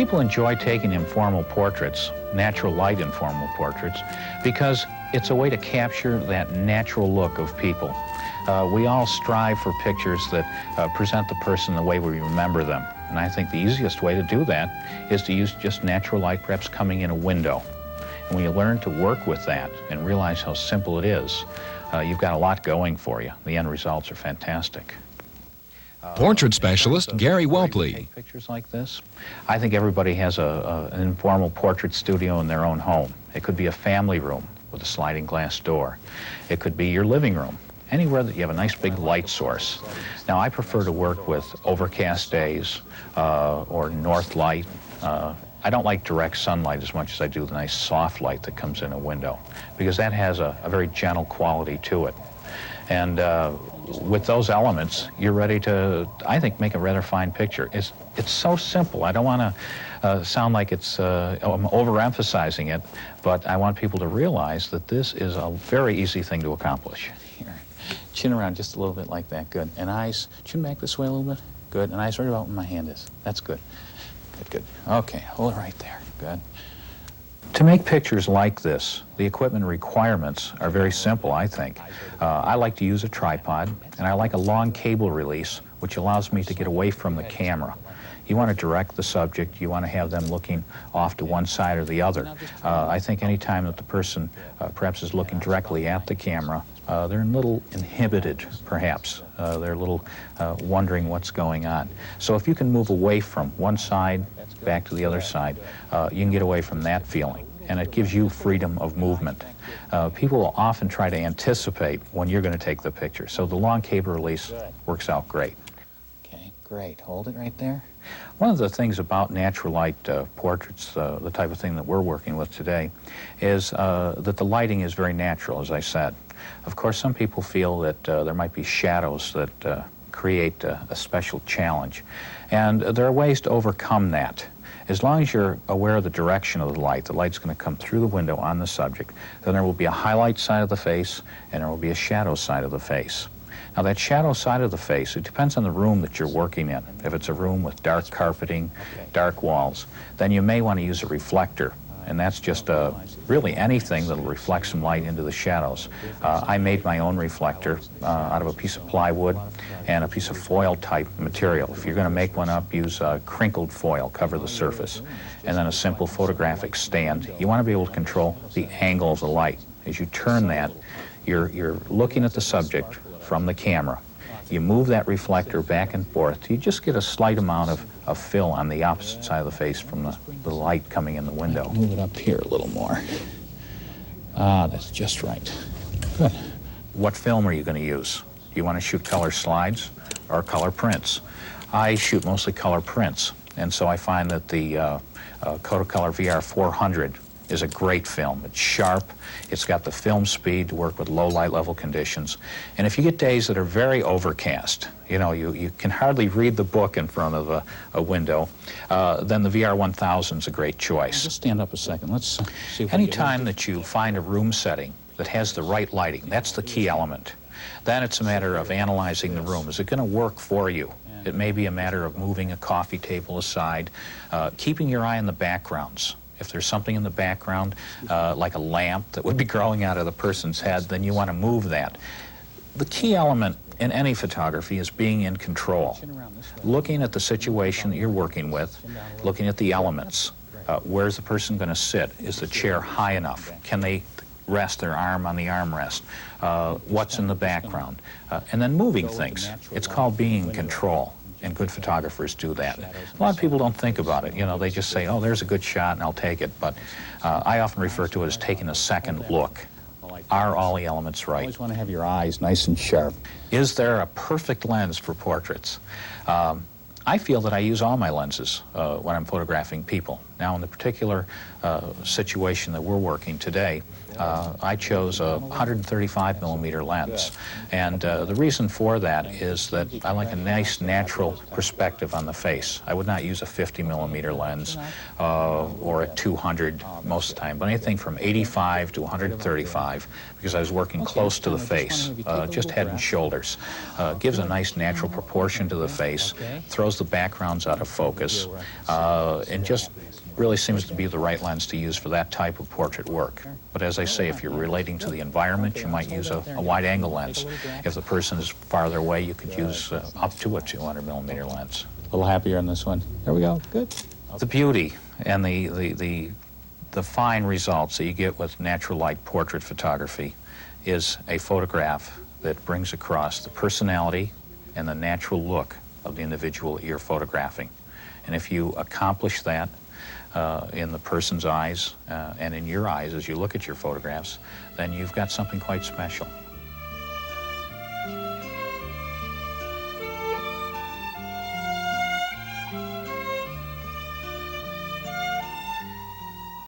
People enjoy taking informal portraits, natural light informal portraits, because it's a way to capture that natural look of people. We all strive for pictures that present the person the way we remember them. And I think the easiest way to do that is to use just natural light, perhaps coming in a window. And when you learn to work with that and realize how simple it is, you've got a lot going for you. The end results are fantastic. Portrait specialist Gary Whelpley. Pictures like this. I think everybody has an informal portrait studio in their own home. It could be a family room with a sliding glass door. It could be your living room, anywhere that you have a nice big light source. Now, I prefer to work with overcast days or north light. I don't like direct sunlight as much as I do the nice soft light that comes in a window, because that has a very gentle quality to it. And with those elements, you're ready to, I think, make a rather fine picture. It's so simple. I don't want to sound like I'm overemphasizing it, but I want people to realize that this is a very easy thing to accomplish. Here, chin around just a little bit like that. Good. And eyes, chin back this way a little bit. Good. And eyes right about where my hand is. That's good. Good, good. Okay, hold it right there. Good. To make pictures like this, the equipment requirements are very simple, I think. I like to use a tripod, and I like a long cable release, which allows me to get away from the camera. You want to direct the subject. You want to have them looking off to one side or the other. I think any time that the person perhaps is looking directly at the camera, they're a little inhibited, perhaps. They're a little wondering what's going on. So if you can move away from one side back to the other side, you can get away from that feeling, and it gives you freedom of movement. People will often try to anticipate when you're going to take the picture, so the long cable release works out great. Okay, great. Hold it right there. One of the things about natural light portraits, the type of thing that we're working with today, is that the lighting is very natural, as I said. Of course, some people feel that there might be shadows that create a special challenge, and there are ways to overcome that. As long as you're aware of the direction of the light's going to come through the window on the subject, then there will be a highlight side of the face and there will be a shadow side of the face. Now, that shadow side of the face, it depends on the room that you're working in. If it's a room with dark carpeting, dark walls, then you may want to use a reflector. And that's just really anything that'll reflect some light into the shadows. I made my own reflector out of a piece of plywood and a piece of foil type material. If you're going to make one up, use crinkled foil, cover the surface, and then a simple photographic stand. You want to be able to control the angle of the light. As you turn that, you're looking at the subject from the camera. You move that reflector back and forth. You just get a slight amount of fill on the opposite side of the face from the light coming in the window. Move it up here a little more. Ah, that's just right. Good. What film are you going to use? Do you want to shoot color slides or color prints? I shoot mostly color prints, and so I find that the Kodacolor VR 400 is a great film. It's sharp, it's got the film speed to work with low light level conditions, and if you get days that are very overcast, you can hardly read the book in front of a window, then the VR 1000 is a great choice. Just stand up a second. Let's see. Anytime that you find a room setting that has the right lighting, that's the key element. Then it's a matter of analyzing the room. Is it going to work for you? It may be a matter of moving a coffee table aside, keeping your eye on the backgrounds. If there's something in the background, like a lamp that would be growing out of the person's head, then you want to move that. The key element in any photography is being in control. Looking at the situation that you're working with, looking at the elements. Where's the person going to sit? Is the chair high enough? Can they rest their arm on the armrest? What's in the background? And then moving things. It's called being in control. And good photographers do that. A lot of people don't think about it. They just say, oh, there's a good shot and I'll take it. But I often refer to it as taking a second look. Are all the elements right? You always want to have your eyes nice and sharp. Is there a perfect lens for portraits? I feel that I use all my lenses when I'm photographing people. Now, in the particular situation that we're working today, I chose a 135 millimeter lens, and the reason for that is that I like a nice natural perspective on the face. I would not use a 50 millimeter lens or a 200 most of the time, but anything from 85 to 135, because I was working close to the face, just head and shoulders. Gives a nice natural proportion to the face, throws the backgrounds out of focus, and just really seems to be the right lens to use for that type of portrait work. But as I say, if you're relating to the environment, you might use a wide-angle lens. If the person is farther away, you could use up to a 200 millimeter lens. A little happier on this one. There we go. Good. The beauty and the fine results that you get with natural light portrait photography is a photograph that brings across the personality and the natural look of the individual that you're photographing. And if you accomplish that in the person's eyes and in your eyes as you look at your photographs, then you've got something quite special.